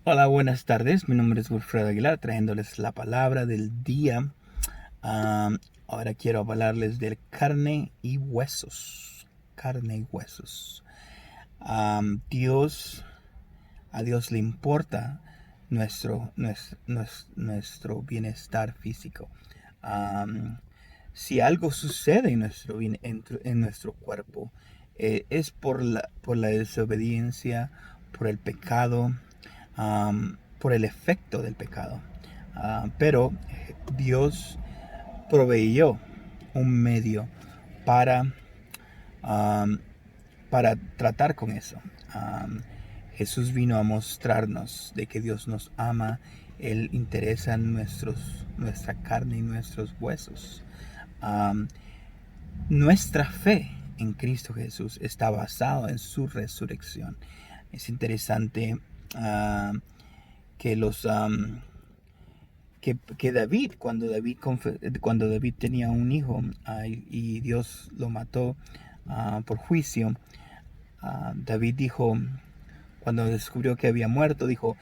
Hola, buenas tardes. Mi nombre es Wilfredo Aguilar, trayéndoles la palabra del día. Ahora quiero hablarles de carne y huesos. Carne y huesos. Dios, a Dios le importa nuestro bienestar físico. Am, si algo sucede en nuestro cuerpo, es por la desobediencia, por el pecado, por el efecto del pecado. Pero Dios proveyó un medio para, um, para tratar con eso. Jesús vino a mostrarnos de que Dios nos ama. Él interesa en nuestra carne y nuestros huesos. Um, Nuestra fe en Cristo Jesús está basada en su resurrección. Es interesante que David, cuando David tenía un hijo y Dios lo mató por juicio, David dijo, cuando descubrió que había muerto, dejó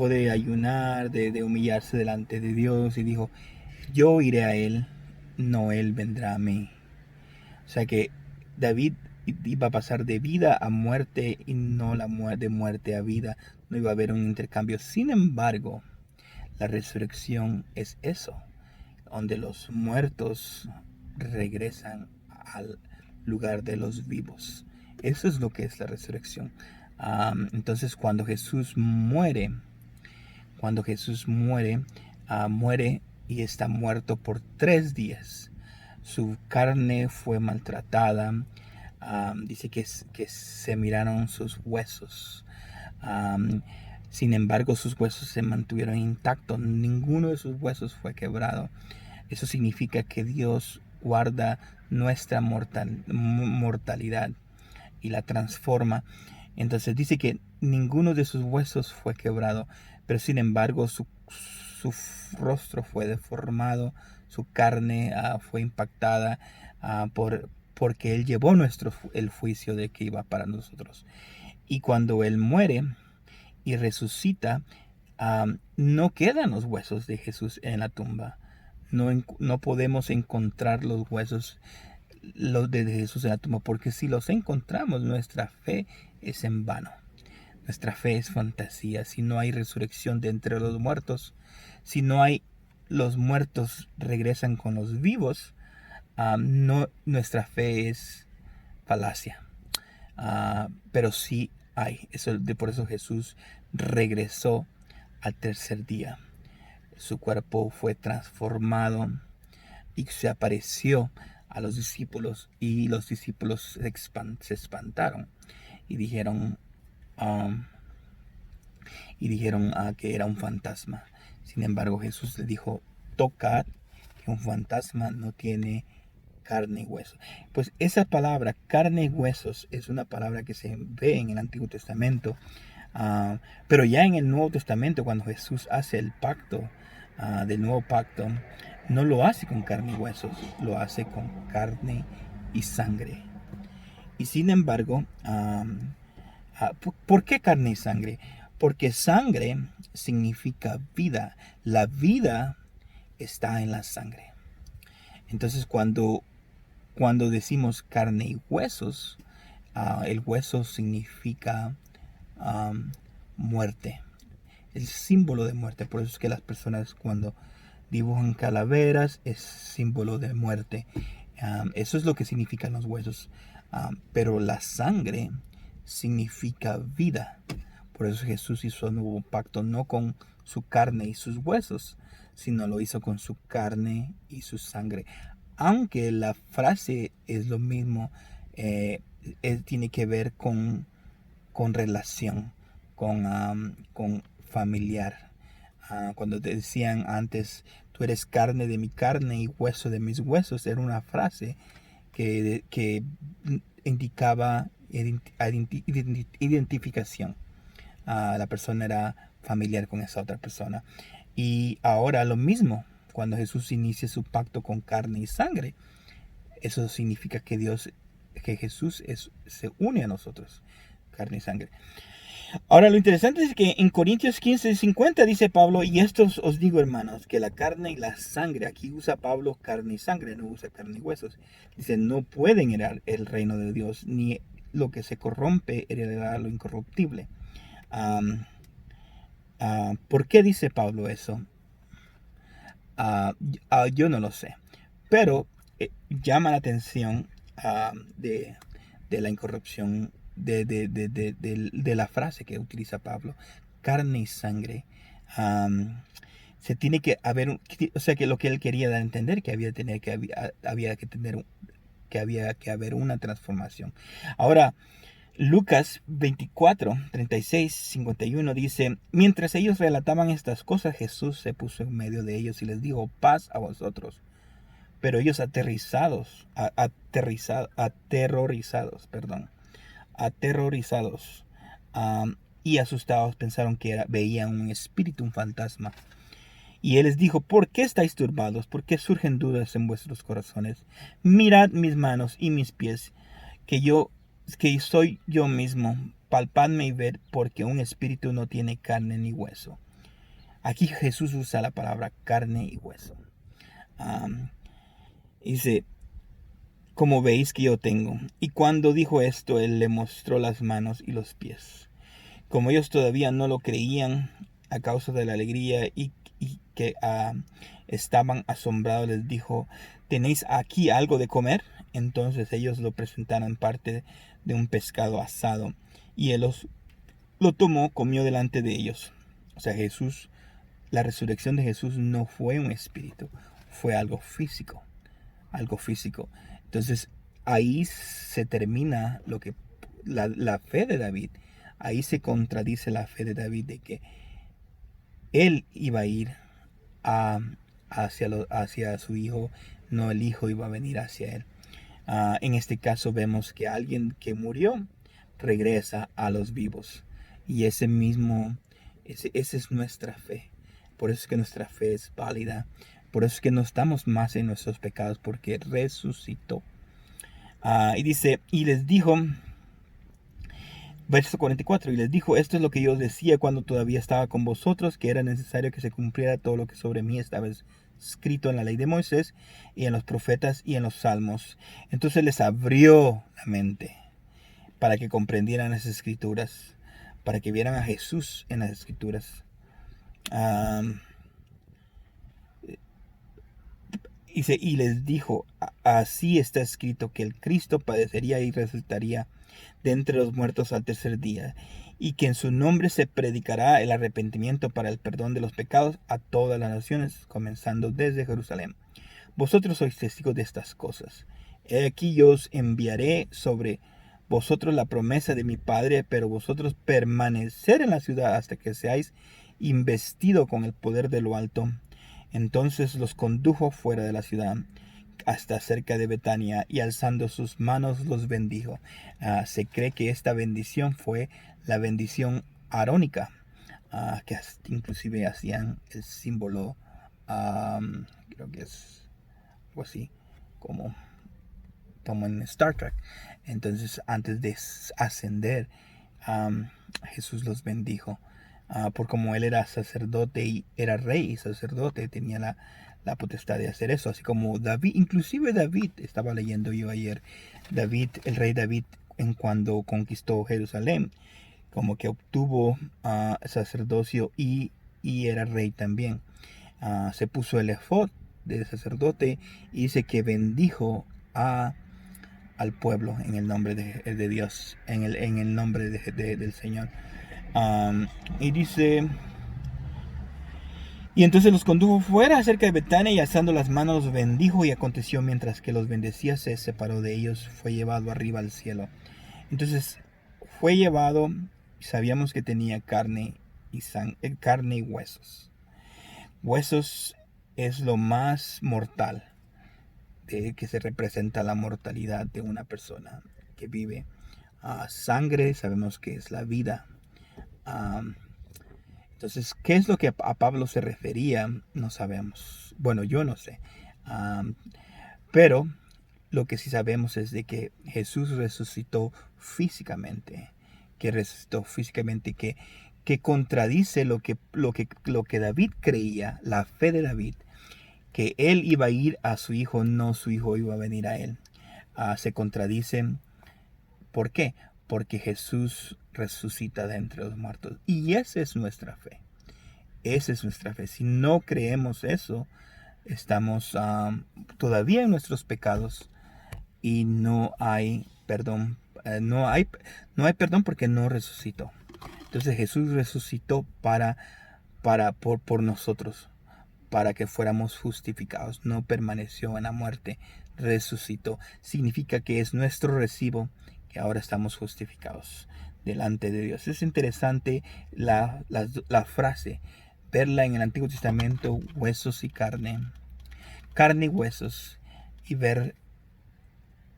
de ayunar, de humillarse delante de Dios y dijo, yo iré a él, no él vendrá a mí. O sea que David iba a pasar de vida a muerte y no de muerte a vida. No iba a haber un intercambio. Sin embargo, la resurrección es eso, donde los muertos regresan al lugar de los vivos. Eso es lo que es la resurrección. Entonces, cuando Jesús muere y está muerto por 3 días. Su carne fue maltratada. Dice que se miraron sus huesos. Um, Sin embargo, sus huesos se mantuvieron intactos. Ninguno de sus huesos fue quebrado. Eso significa que Dios guarda nuestra mortalidad y la transforma. Entonces dice que ninguno de sus huesos fue quebrado, pero sin embargo su rostro fue deformado, su carne fue impactada porque Él llevó el juicio de que iba para nosotros. Y cuando Él muere y resucita, no quedan los huesos de Jesús en la tumba. No podemos encontrar los huesos de Jesús en la tumba, porque si los encontramos, nuestra fe es en vano. Nuestra fe es fantasía. Si no hay resurrección de entre los muertos, si no hay los muertos regresan con los vivos, no, nuestra fe es falacia. Pero sí hay. Por eso Jesús regresó al tercer día. Su cuerpo fue transformado y se apareció a los discípulos, y los discípulos se espantaron y dijeron, um, que era un fantasma. Sin embargo, Jesús le dijo, tocad, que un fantasma no tiene carne y huesos. Pues esa palabra, carne y huesos, es una palabra que se ve en el Antiguo Testamento. Pero ya en el Nuevo Testamento, cuando Jesús hace el pacto del nuevo pacto, no lo hace con carne y huesos, lo hace con carne y sangre. Y sin embargo, ¿por qué carne y sangre? Porque sangre significa vida. La vida está en la sangre. Entonces, cuando decimos carne y huesos, el hueso significa um, muerte. El símbolo de muerte. Por eso es que las personas cuando dibujan calaveras es símbolo de muerte. Eso es lo que significan los huesos. Pero la sangre significa vida. Por eso Jesús hizo un nuevo pacto no con su carne y sus huesos, sino lo hizo con su carne y su sangre. Aunque la frase es lo mismo, tiene que ver con relación, con familiar. Cuando te decían antes, tú eres carne de mi carne y hueso de mis huesos, era una frase que indicaba identificación. La persona era familiar con esa otra persona. Y ahora lo mismo, cuando Jesús inicia su pacto con carne y sangre, eso significa que Jesús se une a nosotros, carne y sangre. Ahora lo interesante es que en Corintios 15:50 dice Pablo, y esto os digo hermanos, que la carne y la sangre, aquí usa Pablo carne y sangre, no usa carne y huesos. Dice, no pueden heredar el reino de Dios, ni lo que se corrompe heredará lo incorruptible. Am, ¿Por qué dice Pablo eso? Yo no lo sé, pero llama la atención de la incorrupción de la frase que utiliza Pablo, carne y sangre. Se tiene que haber, o sea, que lo que él quería dar a entender que había que haber una transformación. Ahora, Lucas 24, 36, 51 dice, mientras ellos relataban estas cosas, Jesús se puso en medio de ellos y les dijo, paz a vosotros. Pero ellos aterrorizados y asustados pensaron que veían un espíritu, un fantasma. Y él les dijo, ¿por qué estáis turbados? ¿Por qué surgen dudas en vuestros corazones? Mirad mis manos y mis pies, que soy yo mismo. Palpadme y ved, porque un espíritu no tiene carne ni hueso. Aquí Jesús usa la palabra carne y hueso. Dice, como veis que yo tengo. Y cuando dijo esto, él le mostró las manos y los pies. Como ellos todavía no lo creían a causa de la alegría y que estaban asombrados, les dijo, ¿tenéis aquí algo de comer? Entonces ellos lo presentaron parte de un pescado asado y él lo tomó, comió delante de ellos. O sea, la resurrección de Jesús no fue un espíritu, fue algo físico, algo físico. Entonces ahí se termina la fe de David. Ahí se contradice la fe de David de que él iba a ir hacia su hijo, no el hijo iba a venir hacia él. En este caso vemos que alguien que murió regresa a los vivos. Y esa es nuestra fe. Por eso es que nuestra fe es válida. Por eso es que no estamos más en nuestros pecados, porque resucitó. Y dice, y les dijo, verso 44, y les dijo, esto es lo que yo decía cuando todavía estaba con vosotros, que era necesario que se cumpliera todo lo que sobre mí estaba escrito en la ley de Moisés y en los profetas y en los salmos. Entonces les abrió la mente para que comprendieran las escrituras, para que vieran a Jesús en las escrituras. Y les dijo, así está escrito que el Cristo padecería y resucitaría de entre los muertos al tercer día, y que en su nombre se predicará el arrepentimiento para el perdón de los pecados a todas las naciones, comenzando desde Jerusalén. Vosotros sois testigos de estas cosas. He aquí yo os enviaré sobre vosotros la promesa de mi Padre, pero vosotros permanecer en la ciudad hasta que seáis investido con el poder de lo alto. Entonces los condujo fuera de la ciudad hasta cerca de Betania y alzando sus manos los bendijo. Se cree que esta bendición fue la bendición arónica, que inclusive hacían el símbolo, creo que es algo así como en Star Trek. Entonces antes de ascender, Jesús los bendijo. Por como él era sacerdote y era rey y sacerdote, tenía la potestad de hacer eso, así como David, inclusive David, estaba leyendo yo ayer, el rey David, en cuando conquistó Jerusalén, como que obtuvo sacerdocio y era rey también. Se puso el efod de sacerdote y dice que bendijo al pueblo en el nombre de Dios, en el nombre del Señor. Y dice, y entonces los condujo fuera cerca de Betania y alzando las manos los bendijo, y aconteció mientras que los bendecía se separó de ellos, fue llevado arriba al cielo. Entonces fue llevado, sabíamos que tenía carne y huesos. Huesos es lo más mortal, que se representa la mortalidad de una persona que vive. Sangre sabemos que es la vida. Entonces, ¿qué es lo que a Pablo se refería? No sabemos. Bueno, yo no sé. Pero lo que sí sabemos es de que Jesús resucitó físicamente, que resucitó físicamente, que contradice lo que David creía, la fe de David, que él iba a ir a su hijo, no su hijo iba a venir a él. Se contradicen. ¿Por qué? Porque Jesús resucita de entre los muertos. Y esa es nuestra fe. Esa es nuestra fe. Si no creemos eso, estamos todavía en nuestros pecados y no hay perdón. No hay perdón porque no resucitó. Entonces Jesús resucitó por nosotros, para que fuéramos justificados. No permaneció en la muerte, resucitó. Significa que es nuestro recibo, que ahora estamos justificados delante de Dios. Es interesante la frase, verla en el Antiguo Testamento, huesos y carne y huesos, y ver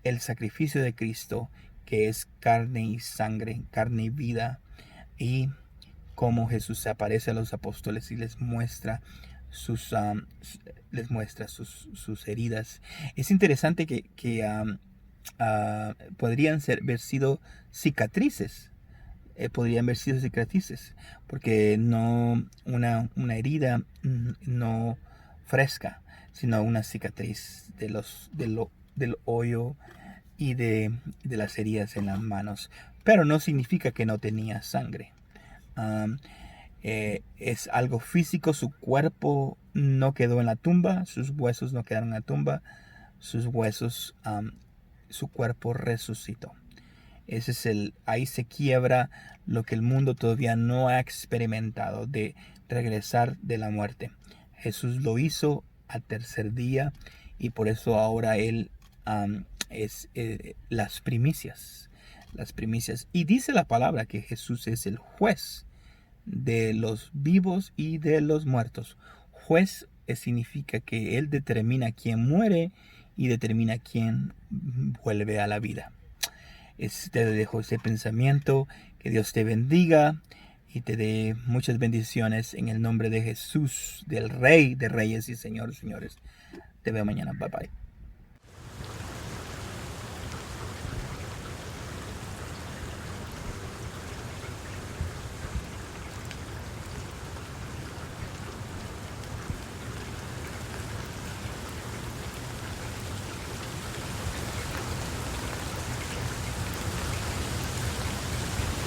el sacrificio de Cristo, que es carne y sangre, carne y vida, y cómo Jesús se aparece a los apóstoles y les muestra sus heridas. Es interesante que podrían haber sido cicatrices. Podrían haber sido cicatrices, porque no una herida no fresca, sino una cicatriz del hoyo y de las heridas en las manos. Pero no significa que no tenía sangre. Es algo físico. Su cuerpo no quedó en la tumba, sus huesos no quedaron en la tumba, su cuerpo resucitó. Ahí se quiebra lo que el mundo todavía no ha experimentado, de regresar de la muerte. Jesús lo hizo al tercer día, y por eso ahora Él es las primicias. Y dice la palabra que Jesús es el juez de los vivos y de los muertos. Juez significa que Él determina quién muere y determina quién vuelve a la vida. Te dejo ese pensamiento. Que Dios te bendiga y te dé muchas bendiciones en el nombre de Jesús, del Rey de Reyes y Señor de Señores. Te veo mañana. Bye bye.